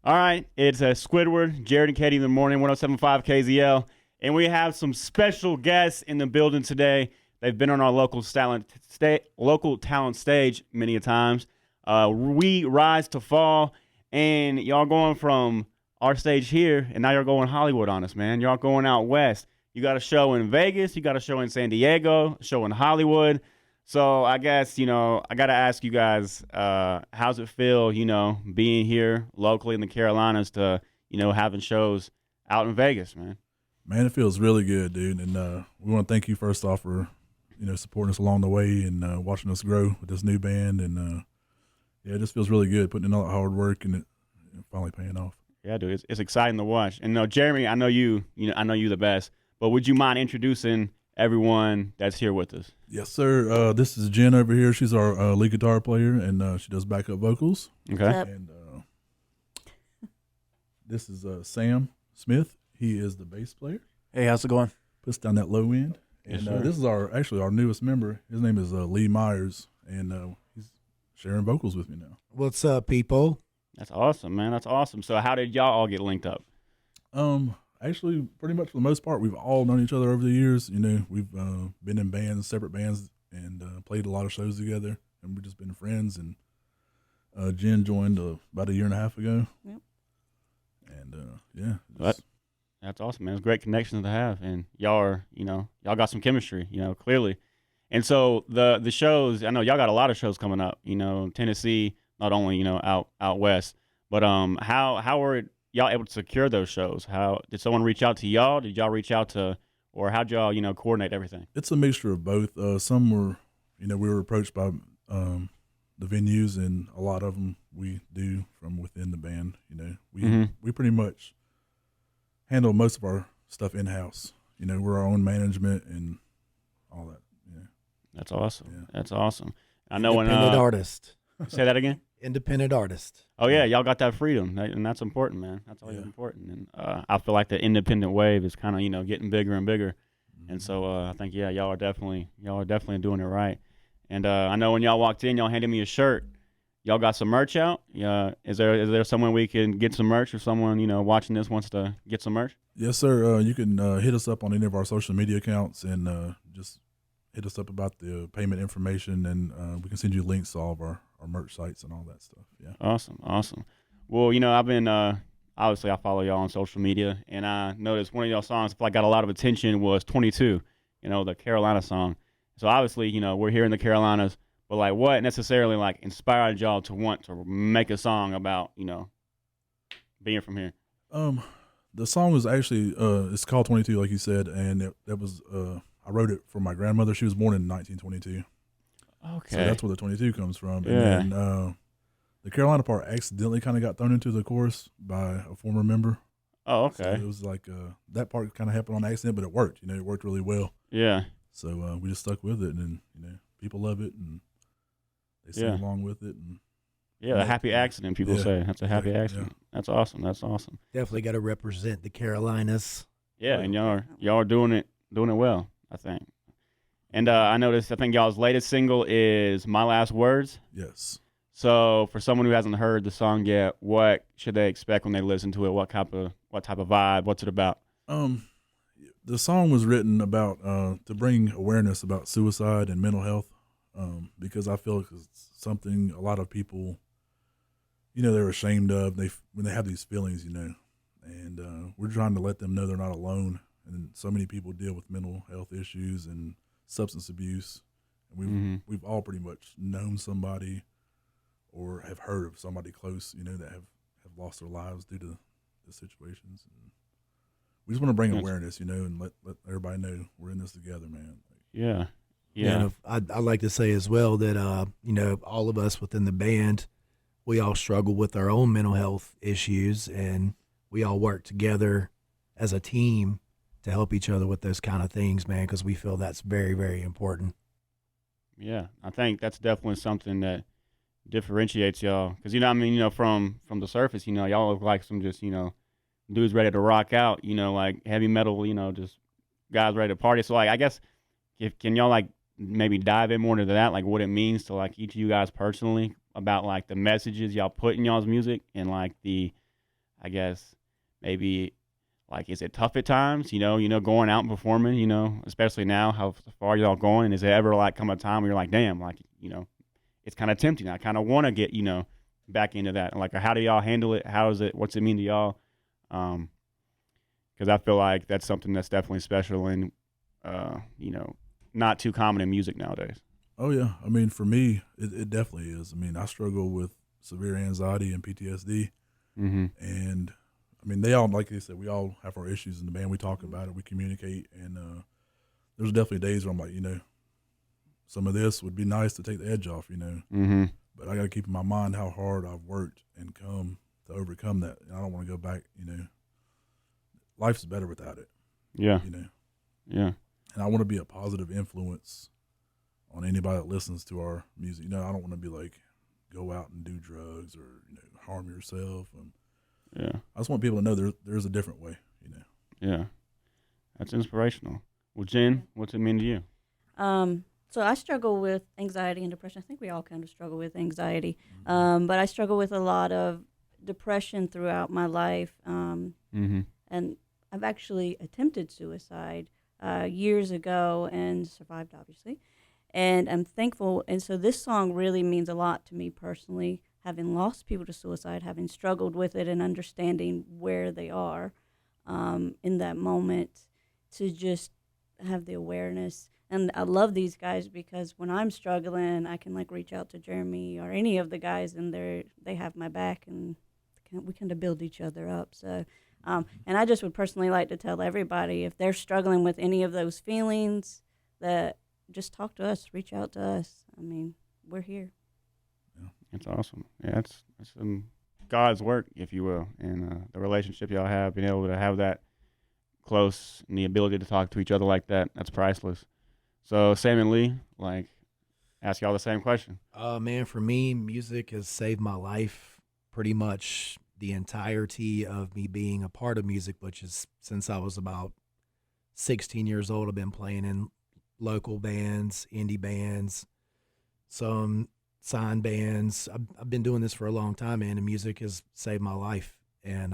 All right, it's Squidward, Jared and Katie in the morning, 107.5 KZL. And we have some special guests in the building today. They've been on our local talent stage many a times. We rise to fall, and y'all going from our stage here, and now you're going Hollywood on us, man. Y'all going out west. You got a show in Vegas, you got a show in San Diego, a show in Hollywood. So I guess, I got to ask you guys, how's it feel, being here locally in the Carolinas to, having shows out in Vegas, man? Man, it feels really good, dude. And we want to thank you first off for, supporting us along the way and watching us grow with this new band. And, it just feels really good putting in all that hard work and it finally paying off. Yeah, dude, it's exciting to watch. And Jeremy, I know you the best, but would you mind introducing everyone that's here with us? Yes, sir. This is Jen over here. She's our lead guitar player, and she does backup vocals. Okay. And this is Sam Smith. He is the bass player. Hey, how's it going? Puts down that low end. And Yes, this is our newest member. His name is Lee Myers, and he's sharing vocals with me now. What's up, people? That's awesome, man. That's awesome. So how did y'all all get linked up? Actually, pretty much for the most part, we've all known each other over the years. We've been in bands, separate bands, and played a lot of shows together, and we've just been friends. And Jen joined about a year and a half ago. Yep. And That's awesome, man. It's great connections to have, and y'all got some chemistry, clearly. And so the shows, I know y'all got a lot of shows coming up, Tennessee, not only out west, but how were y'all able to secure those shows? How did someone reach out to y'all? Did y'all reach out to, or how'd y'all coordinate everything? it's a mixture of both. Some were, we were approached by the venues, and a lot of them we do from within the band. We pretty much handle most of our stuff in house. We're our own management and all that. That's awesome. Yeah. That's awesome. I know Independent when artist. say that again. Independent artist. Oh yeah, y'all got that freedom, and that's important, man. That's always important. And I feel like the independent wave is kind of getting bigger and bigger, and so I think y'all are definitely doing it right. And I know when y'all walked in, y'all handed me a shirt. Y'all got some merch out. Yeah, is there someone we can get some merch, or someone watching this wants to get some merch? Yes, sir. You can hit us up on any of our social media accounts and just hit us up about the payment information, and we can send you links to all of our merch sites and all that stuff. Yeah. Awesome. Well, I've been obviously I follow y'all on social media, and I noticed one of y'all songs that got a lot of attention was 22, the Carolina song. So obviously, we're here in the Carolinas, but like what necessarily inspired y'all to want to make a song about, being from here? The song was actually it's called 22, like you said, and that was I wrote it for my grandmother. She was born in 1922. Okay. So that's where the 22 comes from. Yeah. And then the Carolina part accidentally kind of got thrown into the chorus by a former member. Oh, okay. So it was like that part kind of happened on accident, but it worked. It worked really well. Yeah. So we just stuck with it, and people love it, and they sing along with it. And Yeah, a happy accident, people say. That's a happy accident. Yeah. That's awesome. That's awesome. Definitely got to represent the Carolinas. Yeah, and y'all are doing it well, I think. And I noticed, I think y'all's latest single is My Last Words. Yes. So for someone who hasn't heard the song yet, what should they expect when they listen to it? What type of vibe? What's it about? The song was written about to bring awareness about suicide and mental health, because I feel it's something a lot of people, they're ashamed of when they have these feelings, and we're trying to let them know they're not alone. And so many people deal with mental health issues and substance abuse, and we've all pretty much known somebody or have heard of somebody close, that have lost their lives due to the situations. And we just want to bring awareness, and let everybody know we're in this together, man. Yeah. And I'd like to say as well that, all of us within the band, we all struggle with our own mental health issues, and we all work together as a team to help each other with those kind of things, man, because we feel that's very, very important. Yeah, I think that's definitely something that differentiates y'all. Because, from the surface, y'all look like some just, dudes ready to rock out, like heavy metal, just guys ready to party. So, I guess, can y'all, maybe dive in more into that, what it means to, each of you guys personally about, the messages y'all put in y'all's music and, the I guess maybe like, is it tough at times? Going out and performing. Especially now, how far y'all going? Is it ever like come a time where you're like, damn, like it's kind of tempting. I kind of want to get back into that. Like, how do y'all handle it? How is it? What's it mean to y'all? Because I feel like that's something that's definitely special and not too common in music nowadays. Oh yeah, I mean, for me, it definitely is. I mean, I struggle with severe anxiety and PTSD, and I mean, they all, like they said, we all have our issues in the band. We talk about it, we communicate, and there's definitely days where I'm like, some of this would be nice to take the edge off, but I got to keep in my mind how hard I've worked and come to overcome that. And I don't want to go back. Life's better without it. Yeah. Yeah. And I want to be a positive influence on anybody that listens to our music. I don't want to be like, go out and do drugs or harm yourself. And yeah, I just want people to know there's a different way. Yeah, that's inspirational. Well, Jen, what's it mean to you? So I struggle with anxiety and depression. I think we all kind of struggle with anxiety, but I struggle with a lot of depression throughout my life. And I've actually attempted suicide years ago and survived, obviously. And I'm thankful. And so this song really means a lot to me personally, having lost people to suicide, having struggled with it and understanding where they are in that moment, to just have the awareness. And I love these guys because when I'm struggling, I can like reach out to Jeremy or any of the guys, and they have my back, and we kind of build each other up. So, and I just would personally like to tell everybody, if they're struggling with any of those feelings, that just talk to us, reach out to us. I mean, we're here. Yeah. That's awesome. Yeah, that's God's work, if you will, and the relationship y'all have, being able to have that close and the ability to talk to each other like that, that's priceless. So, Sam and Lee, like, ask y'all the same question. Man, for me, music has saved my life pretty much the entirety of me being a part of music, which is since I was about 16 years old. I've been playing in local bands, indie bands, some signed bands. I've been doing this for a long time, man, and music has saved my life. And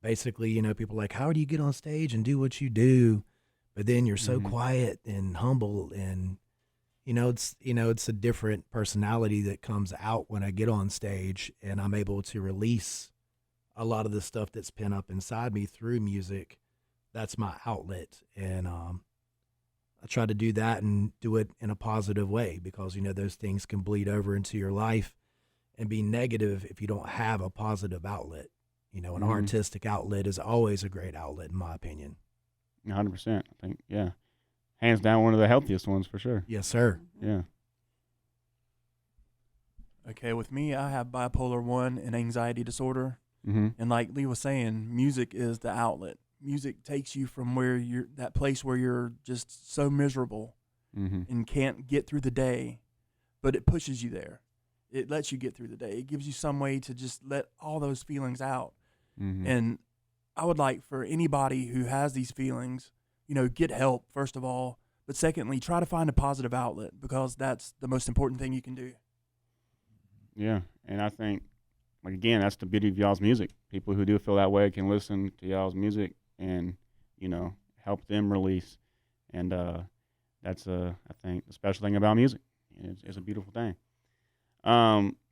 basically, people are like, how do you get on stage and do what you do? But then you're so quiet and humble, and it's a different personality that comes out when I get on stage, and I'm able to release a lot of the stuff that's pent up inside me through music. That's my outlet, and I try to do that and do it in a positive way, because those things can bleed over into your life and be negative if you don't have a positive outlet. An artistic outlet is always a great outlet, in my opinion. 100%. I think, yeah. Hands down, one of the healthiest ones for sure. Yes, sir. Yeah. Okay, with me, I have bipolar 1 and anxiety disorder. And like Lee was saying, music is the outlet. Music takes you from that place where you're just so miserable and can't get through the day, but it pushes you there. It lets you get through the day. It gives you some way to just let all those feelings out. And I would like for anybody who has these feelings, get help, first of all. But secondly, try to find a positive outlet, because that's the most important thing you can do. Yeah, and I think, like, again, that's the beauty of y'all's music. People who do feel that way can listen to y'all's music and, help them release. And that's, I think, the special thing about music. It's a beautiful thing.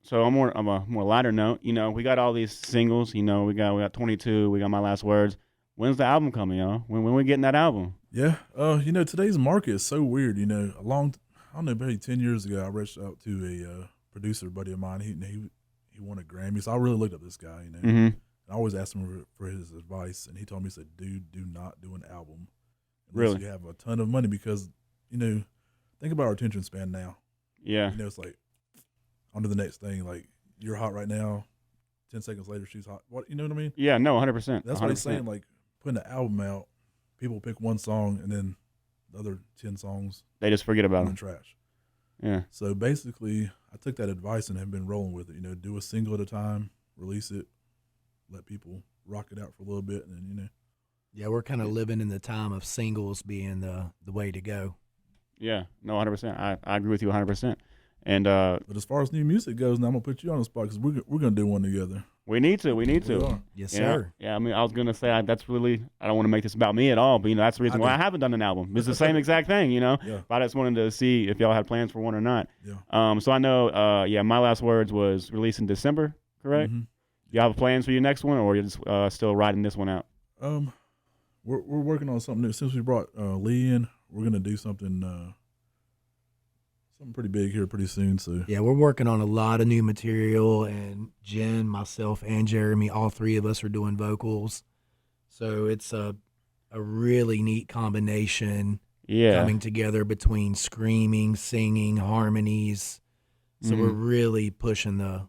So on a more lighter note, we got all these singles. We got 22. We got My Last Words. When's the album coming, y'all? When we getting that album? Yeah. Today's market is so weird. I don't know, maybe 10 years ago, I reached out to a producer buddy of mine. He won a Grammy, so I really looked up this guy. And I always asked him for his advice, and he told me, he said, "Dude, do not do an album unless Really? you have a ton of money, because think about our attention span now. Yeah. It's like on to the next thing. Like, you're hot right now. 10 seconds later, she's hot. What, you know what I mean? Yeah, no, 100%. That's 100%. what he's saying. Like, putting an album out, people pick one song, and then the other 10 songs They just forget in about the them. trash. Yeah. So basically, I took that advice and have been rolling with it. Do a single at a time, release it, let people rock it out for a little bit, and then, Yeah, we're kind of living in the time of singles being the way to go. Yeah, no, 100%. I agree with you 100%. And But as far as new music goes, now I'm gonna put you on the spot, because we're gonna do one together. We need to. We are. Yes, You know? sir. Yeah, I mean, I was gonna say that's really. I don't want to make this about me at all, but that's the reason why I haven't done an album. It's the same exact thing, Yeah. But I just wanted to see if y'all had plans for one or not. Yeah. So I know. My last words was released in December, correct? Mhm. You have plans for your next one, or you're just still riding this one out? We're working on something new. Since we brought Lee in, we're gonna do something pretty big here pretty soon. So Yeah, we're working on a lot of new material, and Jen, myself, and Jeremy, all three of us are doing vocals. So it's a really neat combination coming together between screaming, singing, harmonies. So we're really pushing the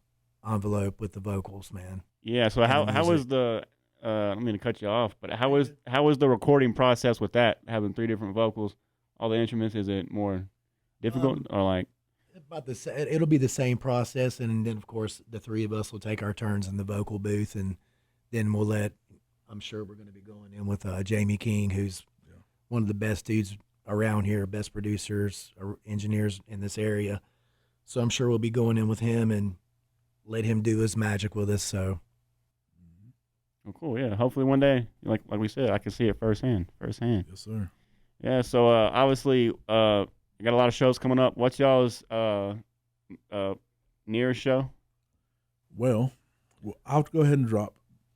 envelope with the vocals, man. Yeah. So And how the was music. the? I don't mean to cut you off, but how was the recording process with that? Having 3 different vocals, all the instruments. Is it more difficult or like? About it'll be the same process, and then of course the three of us will take our turns in the vocal booth, and then we'll let. I'm sure we're going to be going in with Jamie King, who's one of the best dudes around here, best producers or engineers in this area. So I'm sure we'll be going in with him and let him do his magic with us. So. Oh, cool. Yeah. Hopefully one day, like we said, I can see it firsthand. Yes, sir. Yeah. So obviously, you got a lot of shows coming up. What's y'all's nearest show? Well, I'll go ahead and drop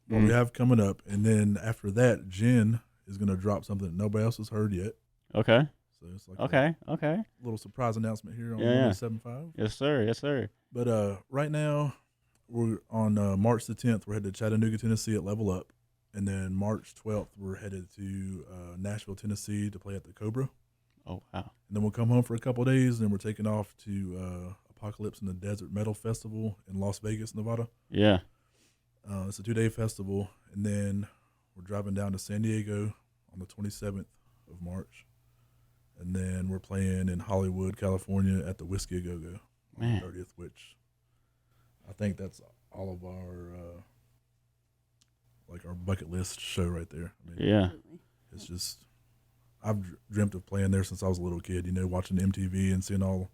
what we have coming up, and then after that, Jen is gonna drop something that nobody else has heard yet. Okay. So it's like Okay. a little surprise announcement here on Yeah. 7.5. Yes, sir. Yes, sir. But right now, we're on March the 10th. We're headed to Chattanooga, Tennessee at Level Up. And then March 12th, we're headed to Nashville, Tennessee to play at the Cobra. Oh, wow. And then we'll come home for a couple of days. And then we're taking off to Apocalypse in the Desert Metal Festival in Las Vegas, Nevada. Yeah. It's a 2-day festival. And then we're driving down to San Diego on the 27th of March. And then we're playing in Hollywood, California at the Whiskey A Go Go on Man. the 30th, which I think that's all of our our bucket list show right there. I mean, Yeah. it's just I've dreamt of playing there since I was a little kid. Watching MTV and seeing all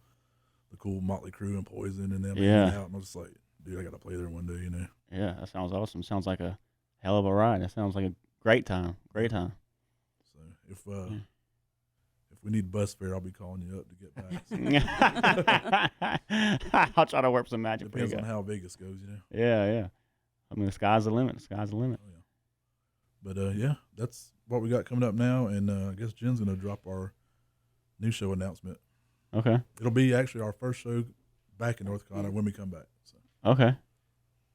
the cool Motley Crue and Poison and them hanging out, and I was just like, dude, I got to play there one day. Yeah. That sounds awesome. Sounds like a hell of a ride. That sounds like a great time. Great time. So if we need bus fare, I'll be calling you up to get back. I'll try to work some magic for you Depends on guys. how Vegas goes, Yeah. Yeah. I mean, the sky's the limit. The sky's the limit. Oh, yeah. But yeah, that's what we got coming up now, and I guess Jen's gonna drop our new show announcement. Okay. It'll be actually our first show back in North Carolina when we come back. So. Okay.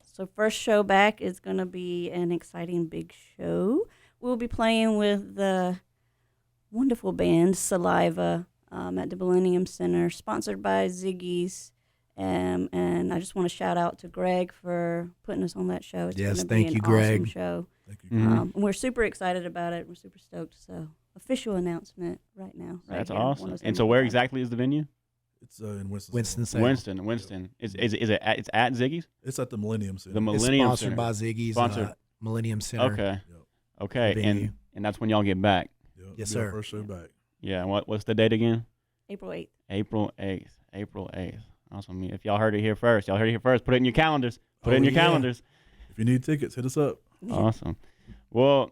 So first show back is going to be an exciting big show. We'll be playing with the wonderful band Saliva at the Millennium Center, sponsored by Ziggy's. And I just want to shout out to Greg for putting us on that show. It's Yes, gonna thank be you, an awesome Greg. show. Thank you. Mhm. And we're super excited about it. We're super stoked. So official announcement right now. Right That's here on awesome. And so, where 107.5. exactly is the venue? It's in Winston. Winston-Salem. Winston. Is it at Ziggy's? It's at the Millennium Center. The It's Millennium sponsored Center. by Ziggy's Sponsored. Millennium Center. Okay. Yep. Okay. venue. And that's when y'all get back. Yep, Yes, it'll be our sir. First show back. Yeah. What's the date again? April 8th. April 8th. April 8th. Awesome. If y'all heard it here first, put it in your calendars. Put it in your yeah. calendars. If you need tickets, hit us up. Awesome. Well,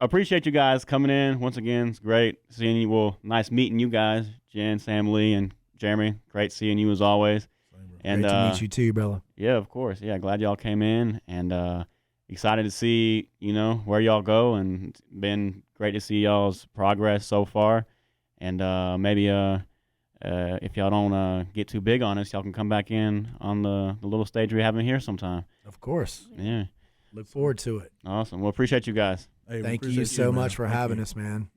appreciate you guys coming in once again. It's great seeing you. Well, nice meeting you guys, Jen, Sam Lee, and Jeremy. Great seeing you as always. Same, bro. And Great to meet you too, brother. yeah, of course. Yeah, glad y'all came in, and excited to see where y'all go, and it's been great to see y'all's progress so far. And maybe if y'all don't get too big on us, y'all can come back in on the little stage we're having here sometime. Of course. Yeah, Look forward to it. awesome. Well, appreciate you guys. Hey, we Thank you appreciate so man. much for Thank having you. us, man.